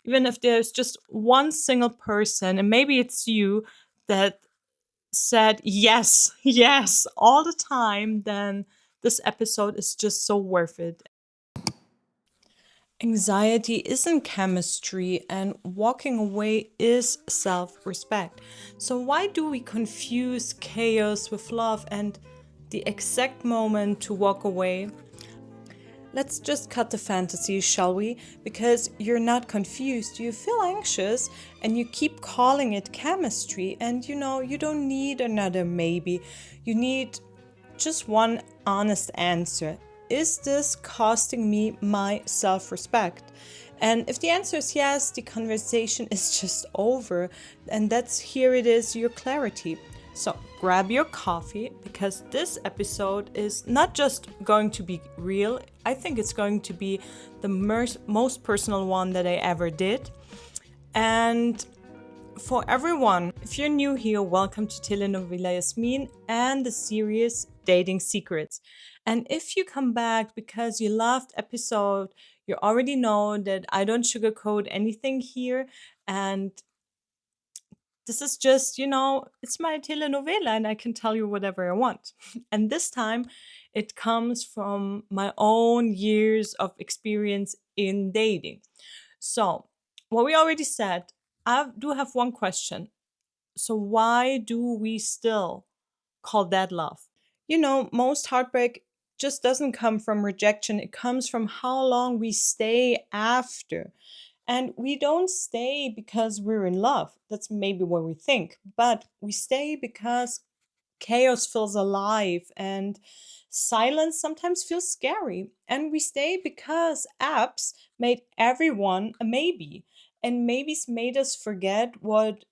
Even if there's just one single person, and maybe it's you, that said yes, yes, all the time, then this episode is just so worth it. Anxiety isn't chemistry, and walking away is self respect. So, why do we confuse chaos with love and the exact moment to walk away? Let's just cut the fantasy, shall we? Because you're not confused, you feel anxious, and you keep calling it chemistry. And you don't need another maybe. You need just one honest answer. Is this costing me my self respect? And if the answer is yes, the conversation is just over. And that's here it is, your clarity. So grab your coffee because this episode is not just going to be real, I think it's going to be the most personal one that I ever did. And for everyone, if you're new here, welcome to Telenovela Jasmin and the series Dating Secrets. And if you come back because you loved episode, you already know that I don't sugarcoat anything here. And this is just, it's my telenovela and I can tell you whatever I want. And this time it comes from my own years of experience in dating. So, what we already said, I do have one question. So, why do we still call that love? Most heartbreak just doesn't come from rejection, it comes from how long we stay after. And we don't stay because we're in love. That's maybe what we think. But we stay because chaos feels alive and silence sometimes feels scary. And we stay because apps made everyone a maybe. And maybes made us forget what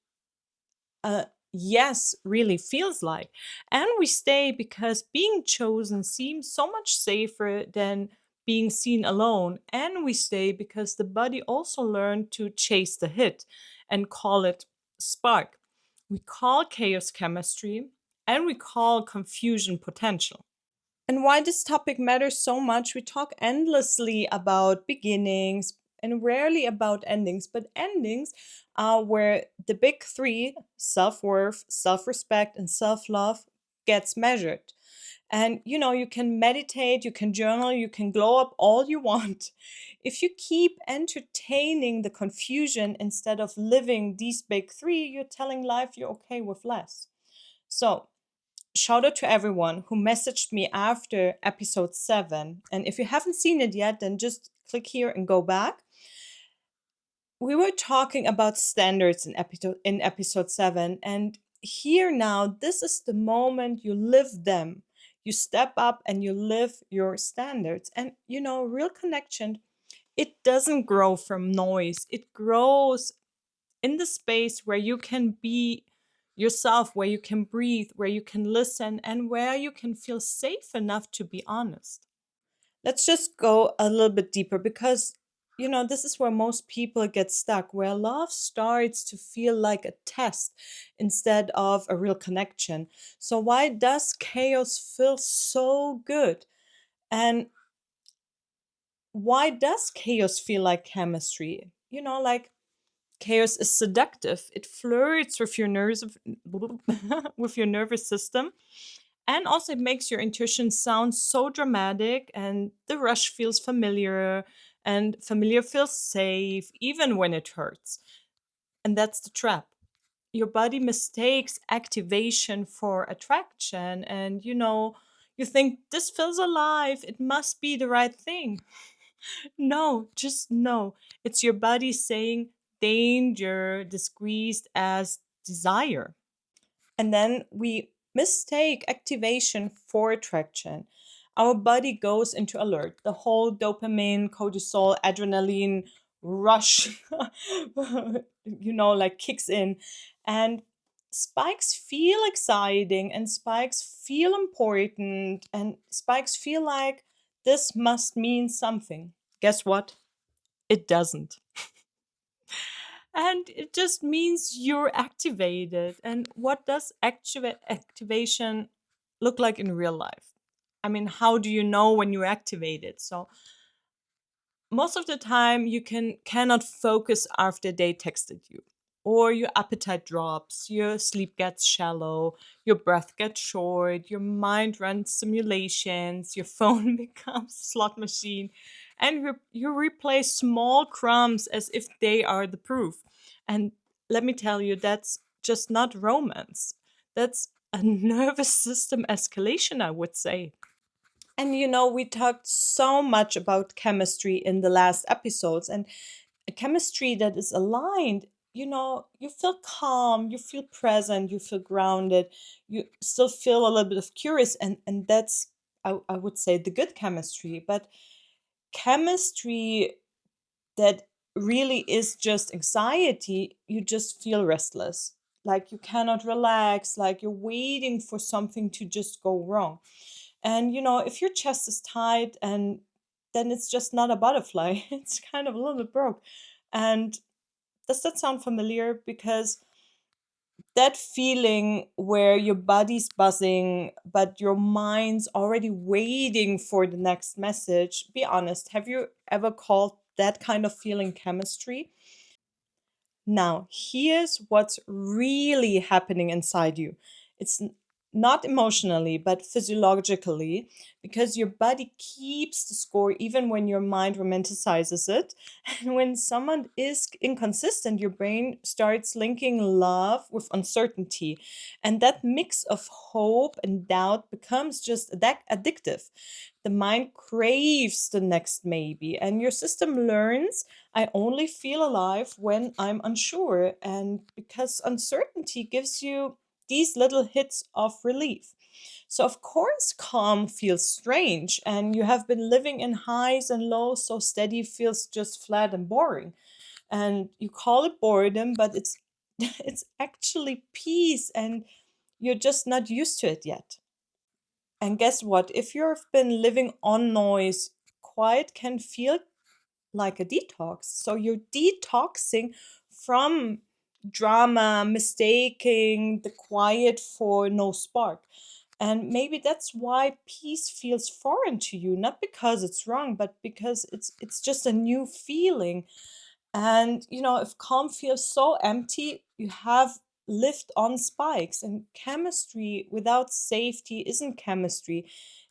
a yes really feels like. And we stay because being chosen seems so much safer than being seen alone. And we stay because the body also learned to chase the hit and call it spark. We call chaos chemistry and we call confusion potential. And why this topic matters so much, we talk endlessly about beginnings and rarely about endings, but endings are where the big three self worth, self respect, and self love gets measured. And you can meditate, you can journal, you can glow up all you want. If you keep entertaining the confusion instead of living these big three, you're telling life you're okay with less. So, shout out to everyone who messaged me after episode 7. And if you haven't seen it yet, then just click here and go back. We were talking about standards in episode 7, and here now this is the moment you live them. You step up and you live your standards. And real connection, it doesn't grow from noise. It grows in the space where you can be yourself, where you can breathe, where you can listen, and where you can feel safe enough to be honest. Let's just go a little bit deeper because, this is where most people get stuck, where love starts to feel like a test instead of a real connection. So, why does chaos feel so good? And why does chaos feel like chemistry? Like chaos is seductive. It flirts with your nerves, with your nervous system, and also it makes your intuition sound so dramatic. And the rush feels familiar, and familiar feels safe, even when it hurts. And that's the trap. Your body mistakes activation for attraction, and you think this feels alive. It must be the right thing. No, just no. It's your body saying danger disguised as desire. And then we mistake activation for attraction. Our body goes into alert. The whole dopamine, cortisol, adrenaline rush, like kicks in. And spikes feel exciting and spikes feel important and spikes feel like this must mean something. Guess what? It doesn't. And it just means you're activated. And what does activation look like in real life? I mean, how do you know when you're activated? So, most of the time you cannot focus after they texted you, or your appetite drops, your sleep gets shallow, your breath gets short, your mind runs simulations, your phone becomes a slot machine, and you replay small crumbs as if they are the proof. And let me tell you, that's just not romance. That's a nervous system escalation, I would say. And we talked so much about chemistry in the last episodes, and a chemistry that is aligned. You feel calm, you feel present, you feel grounded, you still feel a little bit of curious, and that's, I would say, the good chemistry. But chemistry that really is just anxiety, you just feel restless, like you cannot relax, like you're waiting for something to just go wrong. And if your chest is tight, and then it's just not a butterfly, it's kind of a little bit broke. And does that sound familiar? Because that feeling where your body's buzzing, but your mind's already waiting for the next message. Be honest, have you ever called that kind of feeling chemistry? Now, here's what's really happening inside you. It's not emotionally, but physiologically, because your body keeps the score even when your mind romanticizes it. And when someone is inconsistent, your brain starts linking love with uncertainty. And that mix of hope and doubt becomes just addictive. The mind craves the next maybe, and your system learns, I only feel alive when I'm unsure. And because uncertainty gives you these little hits of relief. So, of course, calm feels strange, and you have been living in highs and lows, so steady feels just flat and boring. And you call it boredom, but it's it's actually peace, and you're just not used to it yet. And guess what? If you've been living on noise, quiet can feel like a detox. So you're detoxing from drama, mistaking the quiet for no spark. And maybe that's why peace feels foreign to you, not because it's wrong, but because it's just a new feeling. And if calm feels so empty, you have lived on spikes. And chemistry without safety isn't chemistry.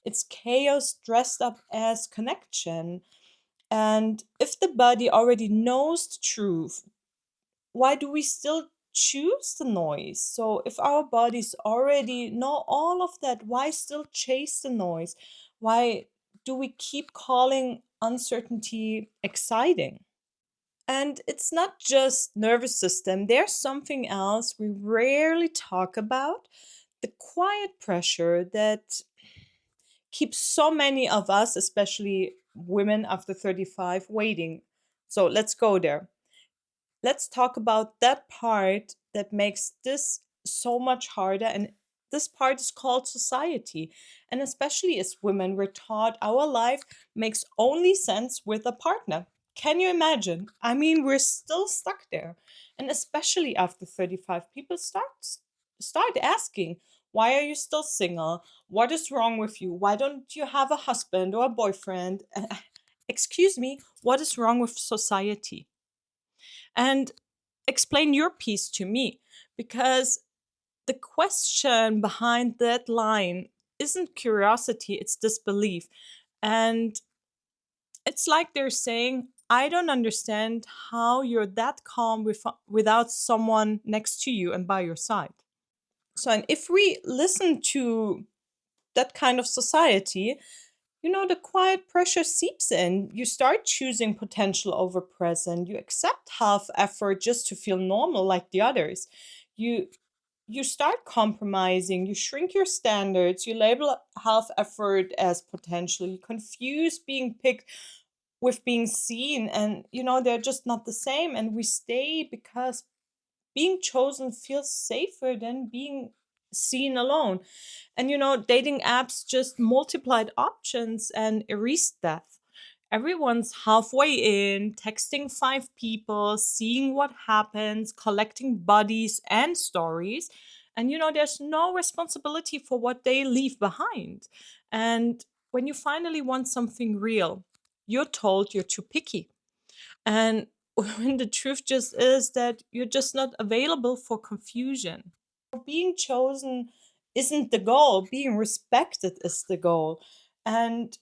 It's chaos dressed up as connection. And if the body already knows the truth, why do we still choose the noise? So, if our bodies already know all of that, why still chase the noise? Why do we keep calling uncertainty exciting? And it's not just nervous system, there's something else we rarely talk about, the quiet pressure that keeps so many of us, especially women after 35, waiting. So let's go there. Let's talk about that part that makes this so much harder. And this part is called society. And especially as women, we're taught our life makes only sense with a partner. Can you imagine? I mean, we're still stuck there. And especially after 35, people start asking, why are you still single? What is wrong with you? Why don't you have a husband or a boyfriend? Excuse me, what is wrong with society? And explain your piece to me, because the question behind that line isn't curiosity, it's disbelief. And it's like they're saying, I don't understand how you're that calm without someone next to you and by your side. So, and if we listen to that kind of society, the quiet pressure seeps in. You start choosing potential over present. You accept half effort just to feel normal like the others. You you start compromising, you shrink your standards, you label half effort as potential, you confuse being picked with being seen, and they're just not the same. And we stay because being chosen feels safer than being seen alone. And dating apps just multiplied options and erased depth. Everyone's halfway in, texting five people, seeing what happens, collecting bodies and stories. And there's no responsibility for what they leave behind. And when you finally want something real, you're told you're too picky. And when the truth just is that you're just not available for confusion. Being chosen isn't the goal, being respected is the goal. And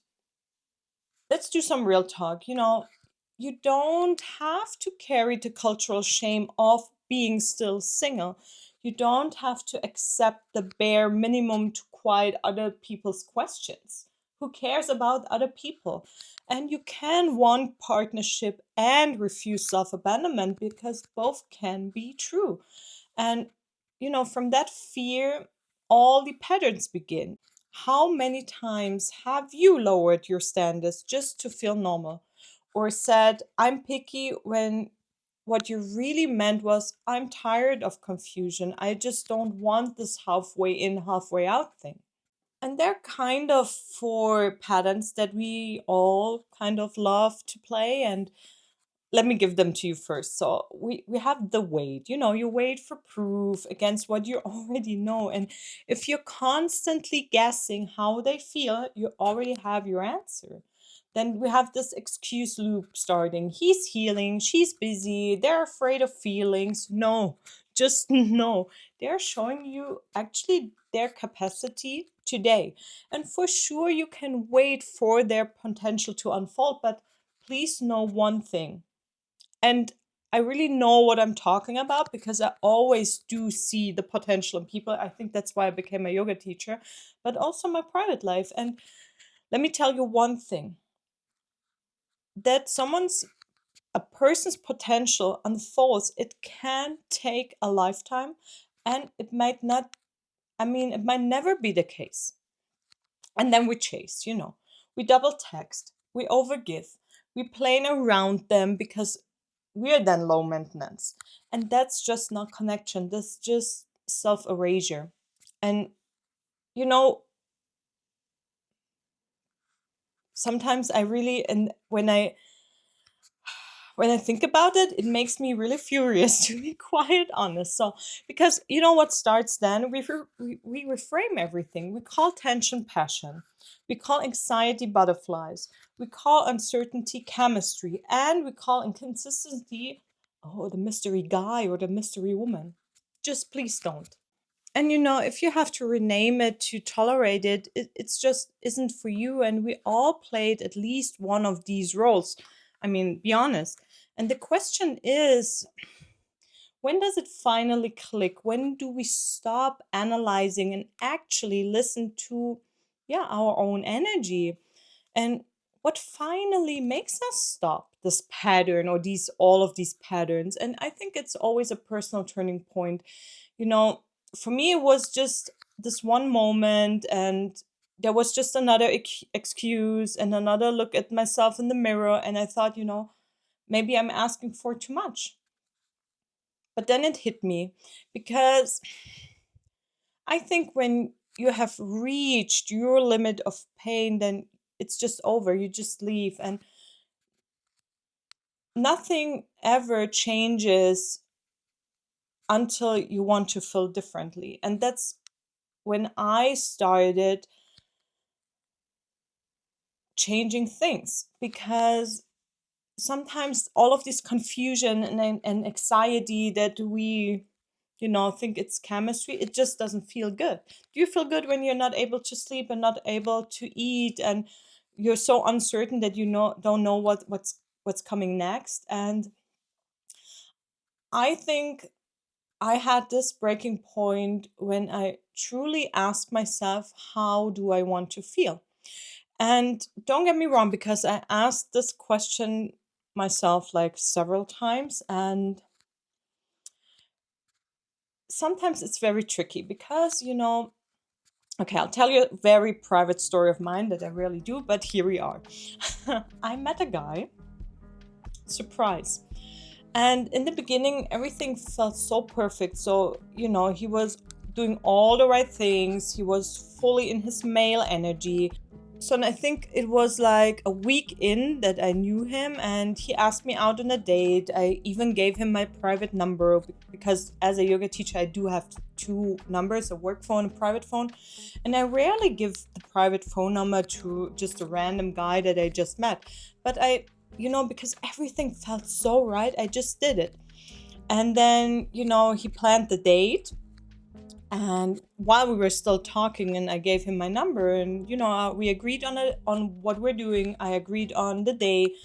let's do some real talk. You don't have to carry the cultural shame of being still single. You don't have to accept the bare minimum to quiet other people's questions. Who cares about other people? And you can want partnership and refuse self abandonment because both can be true. And, from that fear, all the patterns begin. How many times have you lowered your standards just to feel normal? Or said, I'm picky when what you really meant was, I'm tired of confusion. I just don't want this halfway in, halfway out thing. And they're kind of four patterns that we all kind of love to play. And let me give them to you first. So we have the wait. You wait for proof against what you already know. And if you're constantly guessing how they feel, you already have your answer. Then we have this excuse loop starting. He's healing, she's busy, they're afraid of feelings. No, just no. They're showing you actually their capacity today. And for sure, you can wait for their potential to unfold, but please know one thing, and I really know what I'm talking about because I always do see the potential in people. I think that's why I became a yoga teacher, but also my private life. And let me tell you one thing, that a person's potential unfolds, it can take a lifetime, and it might not, it might never be the case. And then we chase, we double text, we overgive, we playing around them because we're then low maintenance. And that's just not connection. That's just self erasure. And, you know, sometimes I really, and when I think about it, it makes me really furious, to be quite honest. So, because you know what starts then? We reframe everything. We call tension passion. We call anxiety butterflies. We call uncertainty chemistry. And we call inconsistency, oh, the mystery guy or the mystery woman. Just please don't. And if you have to rename it to tolerate it, it's just isn't for you. And we all played at least one of these roles. Be honest. And the question is, when does it finally click? When do we stop analyzing and actually listen to, yeah, our own energy? And what finally makes us stop this pattern or all of these patterns? And I think it's always a personal turning point. You know, for me, it was just this one moment, and there was just another excuse and another look at myself in the mirror. And I thought, maybe I'm asking for too much. But then it hit me because I think when you have reached your limit of pain, then it's just over. You just leave, and nothing ever changes until you want to feel differently. And that's when I started changing things, because sometimes all of this confusion and anxiety that we think it's chemistry, it just doesn't feel good. Do you feel good when you're not able to sleep and not able to eat, and you're so uncertain that don't know what's coming next? And I think I had this breaking point when I truly asked myself, how do I want to feel? And don't get me wrong, because I asked this question myself like several times, and sometimes it's very tricky because, okay, I'll tell you a very private story of mine that I rarely do, but here we are. I met a guy, surprise. And in the beginning, everything felt so perfect. So, he was doing all the right things. He was fully in his male energy. So I think it was like a week in that I knew him, and he asked me out on a date. I even gave him my private number because as a yoga teacher, I do have two numbers, a work phone and private phone. And I rarely give the private phone number to just a random guy that I just met. But because everything felt so right, I just did it. And then, he planned the date, and while we were still talking, and I gave him my number, and we agreed on what we're doing. I agreed on the day,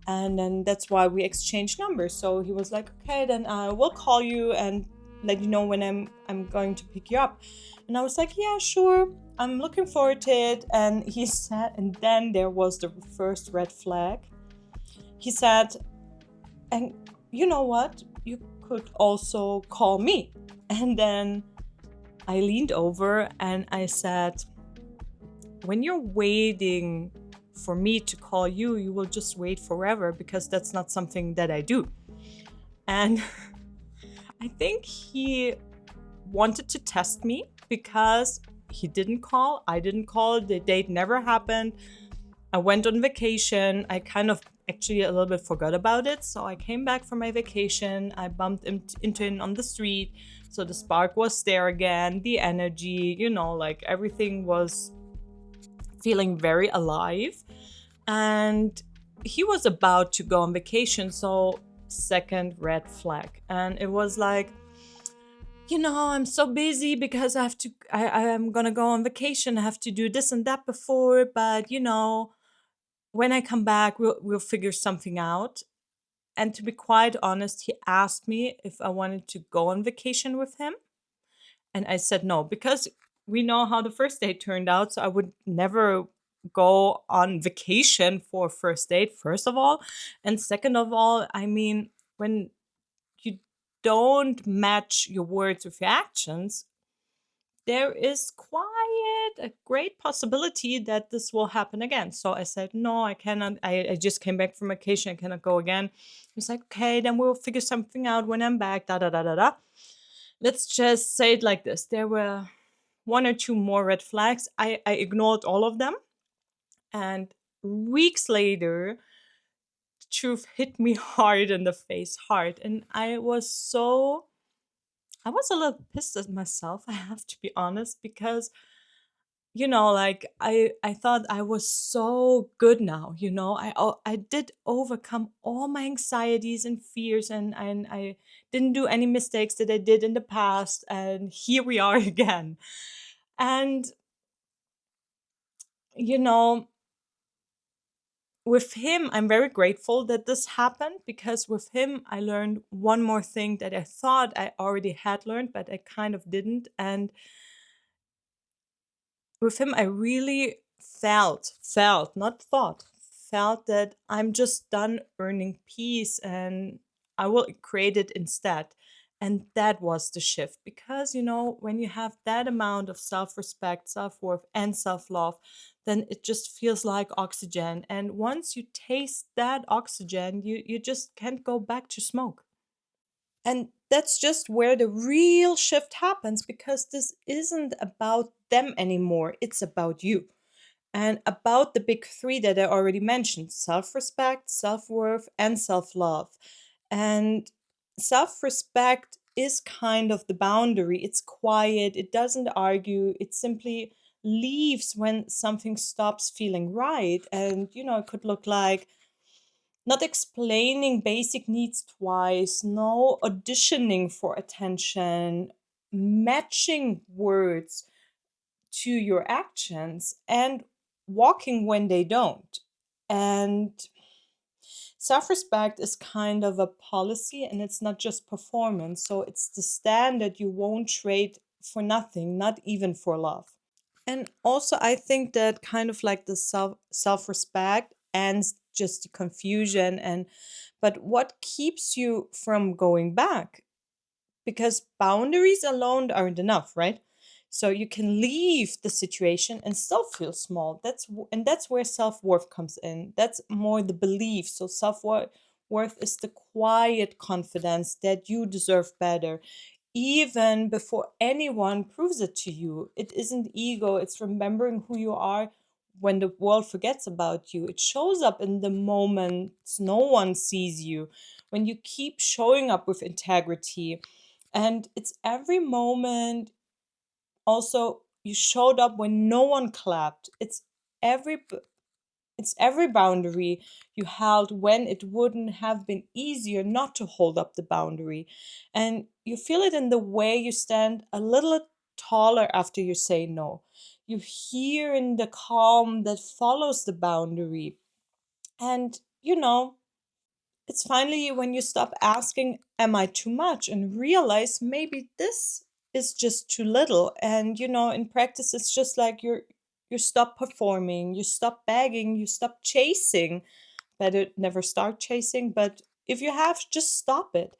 and then that's why we exchanged numbers. So he was like, "Okay, then I will call you and let you know when I'm going to pick you up." And I was like, "Yeah, sure. I'm looking forward to it." And he said, and then there was the first red flag. He said, "And you know what? You could also call me." And then I leaned over and I said, "When you're waiting for me to call you, you will just wait forever because that's not something that I do." And I think he wanted to test me because he didn't call. I didn't call. The date never happened. I went on vacation. I kind of actually a little bit forgot about it. So I came back from my vacation. I bumped into him on the street. So the spark was there again, the energy, like everything was feeling very alive. And he was about to go on vacation. So, second red flag. And it was like, I'm so busy because I am gonna go on vacation. I have to do this and that before, but when I come back, we'll figure something out. And to be quite honest, he asked me if I wanted to go on vacation with him. And I said no, because we know how the first date turned out. So I would never go on vacation for a first date, first of all. And second of all, I mean, when you don't match your words with your actions, there is quite a great possibility that this will happen again. So I said, no, I cannot. I just came back from vacation. I cannot go again. He's like, okay, then we'll figure something out when I'm back. Da da da da da. Let's just say it like this. There were one or two more red flags. I ignored all of them. And weeks later, the truth hit me hard in the face, hard. And I was a little pissed at myself, I have to be honest, because like I thought I was so good now. I did overcome all my anxieties and fears, and I didn't do any mistakes that I did in the past, and here we are again. And you know with him, I'm very grateful that this happened, because with him I learned one more thing that I thought I already had learned, but I kind of didn't. And with him, I really felt, not thought, felt that I'm just done earning peace and I will create it instead. And that was the shift, because, when you have that amount of self respect, self worth, and self love, then it just feels like oxygen. And once you taste that oxygen, you just can't go back to smoke. And that's just where the real shift happens, because this isn't about them anymore. It's about you and about the big three that I already mentioned: self respect, self worth, and self love. And self respect is kind of the boundary. It's quiet, it doesn't argue, it simply leaves when something stops feeling right. And, it could look like not explaining basic needs twice, no auditioning for attention, matching words to your actions, and walking when they don't. And self respect is kind of a policy, and it's not just performance. So it's the standard you won't trade for nothing, not even for love. And also, I think that kind of like the self respect and just the confusion, but what keeps you from going back? Because boundaries alone aren't enough, right? So you can leave the situation and still feel small. And that's where self-worth comes in. That's more the belief. So self-worth is the quiet confidence that you deserve better, even before anyone proves it to you. It isn't ego, it's remembering who you are when the world forgets about you. It shows up in the moments no one sees you, when you keep showing up with integrity. And it's every moment also you showed up when no one clapped. Every it's every boundary you held when it wouldn't have been easier not to hold up the boundary. And you feel it in the way you stand a little taller after you say no. You hear in the calm that follows the boundary. And, it's finally when you stop asking, am I too much? And realize maybe this is just too little. And, in practice, it's just like you stop performing, you stop begging, you stop chasing. Better never start chasing, but if you have, just stop it.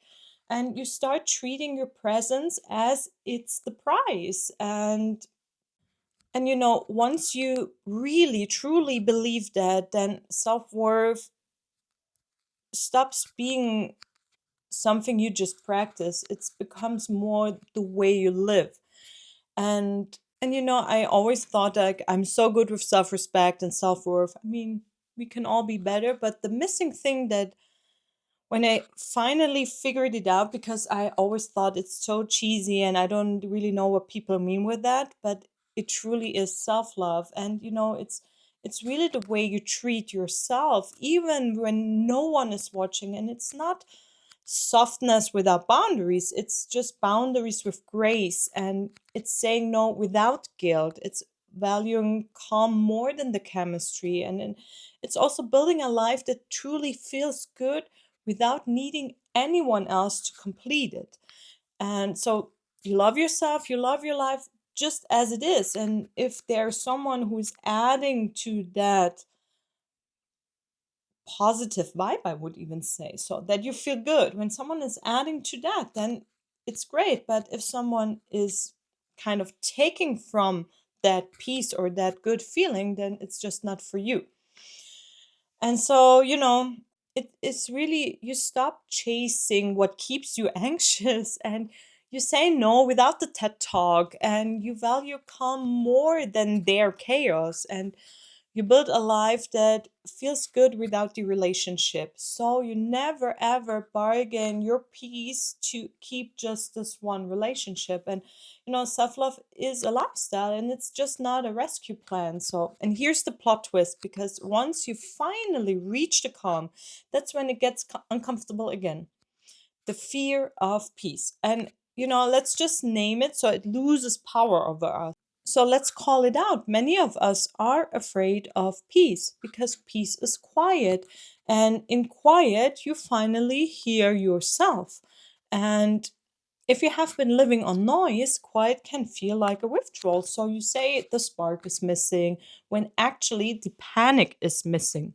And you start treating your presence as it's the prize. And once you really truly believe that, then self-worth stops being something you just practice. It becomes more the way you live. And I always thought like I'm so good with self-respect and self-worth. I mean, we can all be better, but the missing thing that when I finally figured it out, because I always thought it's so cheesy and I don't really know what people mean with that, but it truly is self-love. And it's really the way you treat yourself even when no one is watching. And it's not softness without boundaries. It's just boundaries with grace. And it's saying no without guilt. It's valuing calm more than the chemistry. And it's also building a life that truly feels good without needing anyone else to complete it. And so you love yourself, you love your life just as it is. And if there's someone who's adding to that positive vibe, I would even say, so that you feel good. When someone is adding to that, then it's great. But if someone is kind of taking from that peace or that good feeling, then it's just not for you. And so, it's really you stop chasing what keeps you anxious, and you say no without the TED talk, and you value calm more than their chaos. And you build a life that feels good without the relationship. So you never ever bargain your peace to keep just this one relationship. And self love is a lifestyle and it's just not a rescue plan. So, and here's the plot twist, because once you finally reach the calm, that's when it gets uncomfortable again, the fear of peace. And let's just name it so it loses power over us. So let's call it out. Many of us are afraid of peace because peace is quiet. And in quiet, you finally hear yourself. And if you have been living on noise, quiet can feel like a withdrawal. So you say the spark is missing when actually the panic is missing.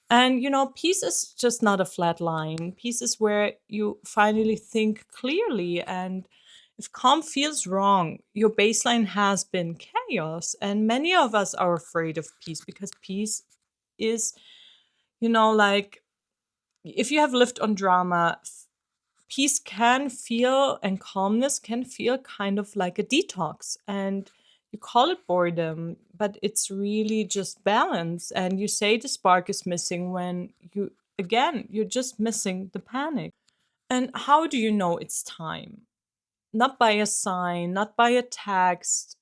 And peace is just not a flat line. Peace is where you finally think clearly. And if calm feels wrong, your baseline has been chaos. And many of us are afraid of peace because peace is, like if you have lived on drama, peace can feel and calmness can feel kind of like a detox. And you call it boredom, but it's really just balance. And you say the spark is missing when you're just missing the panic. And how do you know it's time? Not by a sign, not by a text.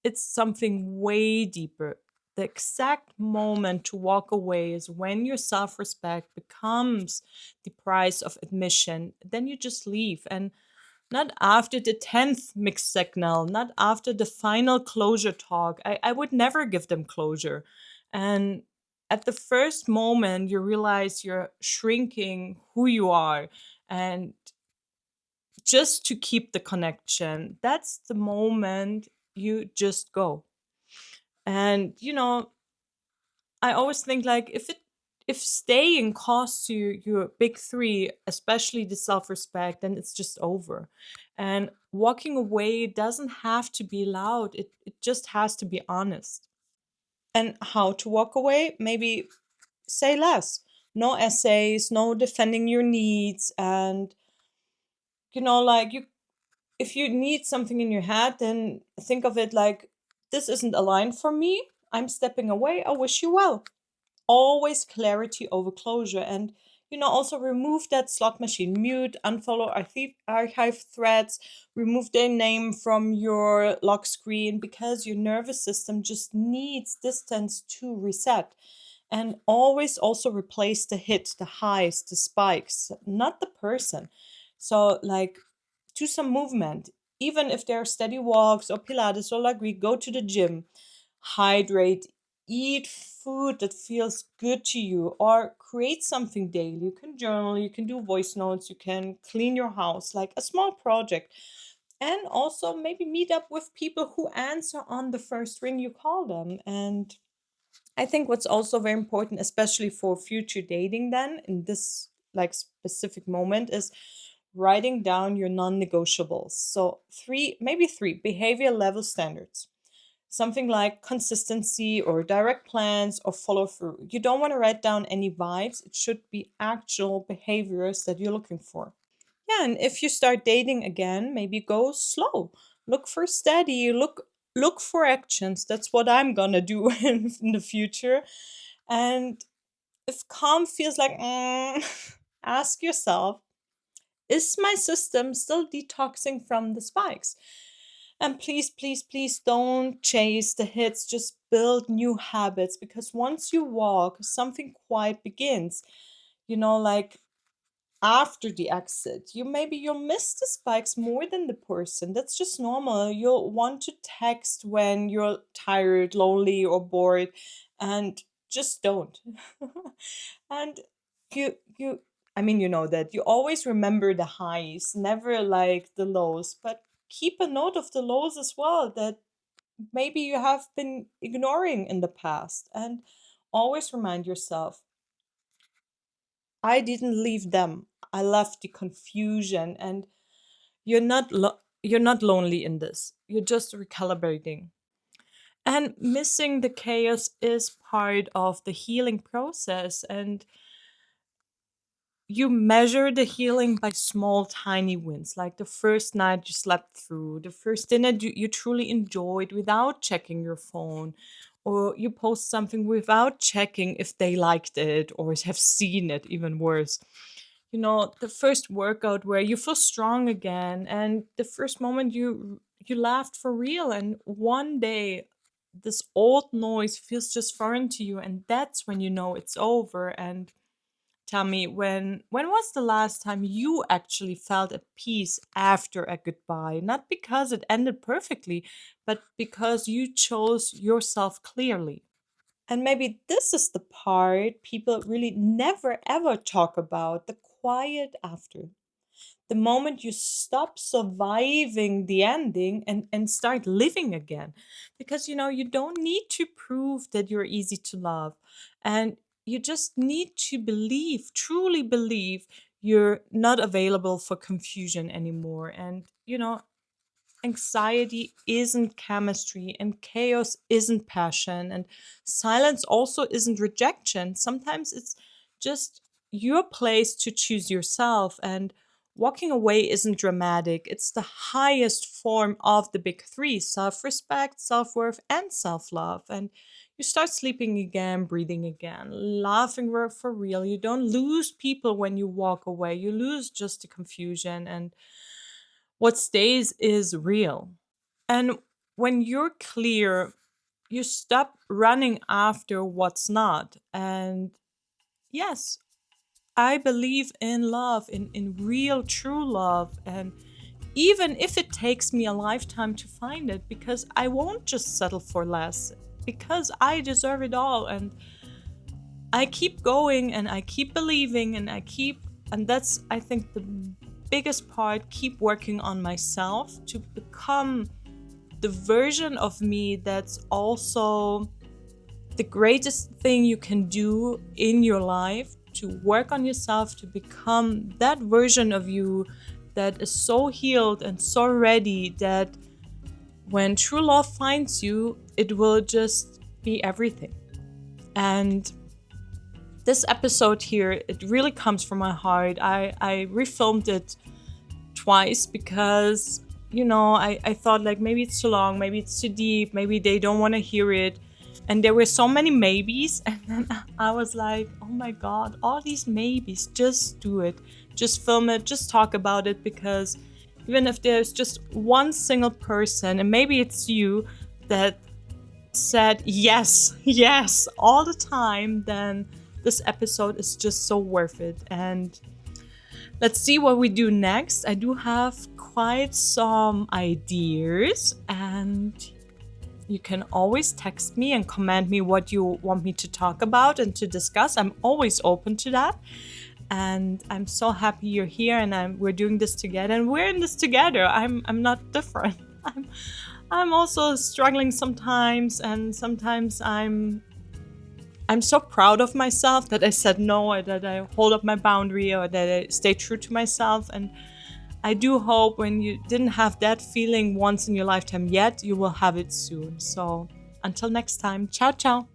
It's something way deeper. The exact moment to walk away is when your self respect becomes the price of admission. Then you just leave. And not after the 10th mixed signal, not after the final closure talk. I would never give them closure. And at the first moment, you realize you're shrinking who you are. And just to keep the connection, that's the moment you just go. And I always think like if staying costs you your big three, especially the self-respect, then it's just over. And walking away doesn't have to be loud. It just has to be honest. And how to walk away? Maybe say less. No essays, no defending your needs. And like you if you need something in your head, then think of it like this isn't aligned for me. I'm stepping away. I wish you well. Always clarity over closure. And also remove that slot machine, mute, unfollow, archive threads, remove their name from your lock screen, because your nervous system just needs distance to reset. And always also replace the hit, the highs, the spikes, not the person. So, like, do some movement, even if they're steady walks or Pilates or like we go to the gym. Hydrate, eat food that feels good to you, or create something daily. You can journal, you can do voice notes, you can clean your house, like a small project. And also maybe meet up with people who answer on the first ring you call them. And I think what's also very important, especially for future dating, then in this like specific moment, is writing down your non negotiables. So, maybe three behavior level standards. Something like consistency or direct plans or follow through. You don't want to write down any vibes, it should be actual behaviors that you're looking for. Yeah, and if you start dating again, maybe go slow. Look for steady, look for actions. That's what I'm gonna do in the future. And if calm feels like ask yourself, is my system still detoxing from the spikes? And please, please, please don't chase the hits. Just build new habits, because once you walk, something quiet begins. Like after the exit, you'll miss the spikes more than the person. That's just normal. You'll want to text when you're tired, lonely, or bored, and just don't. And you I mean, you know that you always remember the highs, never like the lows, but keep a note of the lows as well, that maybe you have been ignoring in the past. And always remind yourself, I didn't leave them. I left the confusion. And you're not lonely in this. You're just recalibrating. And missing the chaos is part of the healing process. And you measure the healing by small, tiny wins, like the first night you slept through, the first dinner you truly enjoyed without checking your phone, or you post something without checking if they liked it or have seen it, even worse. The first workout where you feel strong again, and the first moment you laughed for real, and one day this old noise feels just foreign to you, and that's when you know it's over. And tell me, when was the last time you actually felt at peace after a goodbye? Not because it ended perfectly, but because you chose yourself clearly. And maybe this is the part people really never ever talk about, the quiet after. The moment you stop surviving the ending and start living again. Because you don't need to prove that you're easy to love. And you just need to believe, truly believe, you're not available for confusion anymore. And anxiety isn't chemistry, and chaos isn't passion, and silence also isn't rejection. Sometimes it's just your place to choose yourself. And walking away isn't dramatic, it's the highest form of the big three: self respect, self worth, and self love. And you start sleeping again, breathing again, laughing for real. You don't lose people when you walk away, you lose just the confusion. And what stays is real. And when you're clear, you stop running after what's not. And yes, I believe in love, in real, true love. And even if it takes me a lifetime to find it, because I won't just settle for less, because I deserve it all. And I keep going, and I keep believing, and that's, I think, the biggest part, keep working on myself to become the version of me that's also the greatest thing you can do in your life, to work on yourself, to become that version of you that is so healed and so ready that when true love finds you, it will just be everything. And this episode here, it really comes from my heart. I refilmed it twice because I thought like maybe it's too long, maybe it's too deep, maybe they don't want to hear it. And there were so many maybes, and then I was like, oh my god, all these maybes, just do it, just film it, just talk about it, because even if there's just one single person, and maybe it's you, that said yes, yes, all the time, then this episode is just so worth it. And let's see what we do next. I do have quite some ideas, and you can always text me and comment me what you want me to talk about and to discuss. I'm always open to that. And I'm so happy you're here, and we're doing this together, and we're in this together. I'm not different. I'm also struggling sometimes, and sometimes I'm so proud of myself that I said no, or that I hold up my boundary, or that I stay true to myself. And I do hope when you didn't have that feeling once in your lifetime yet, you will have it soon. So until next time, ciao, ciao.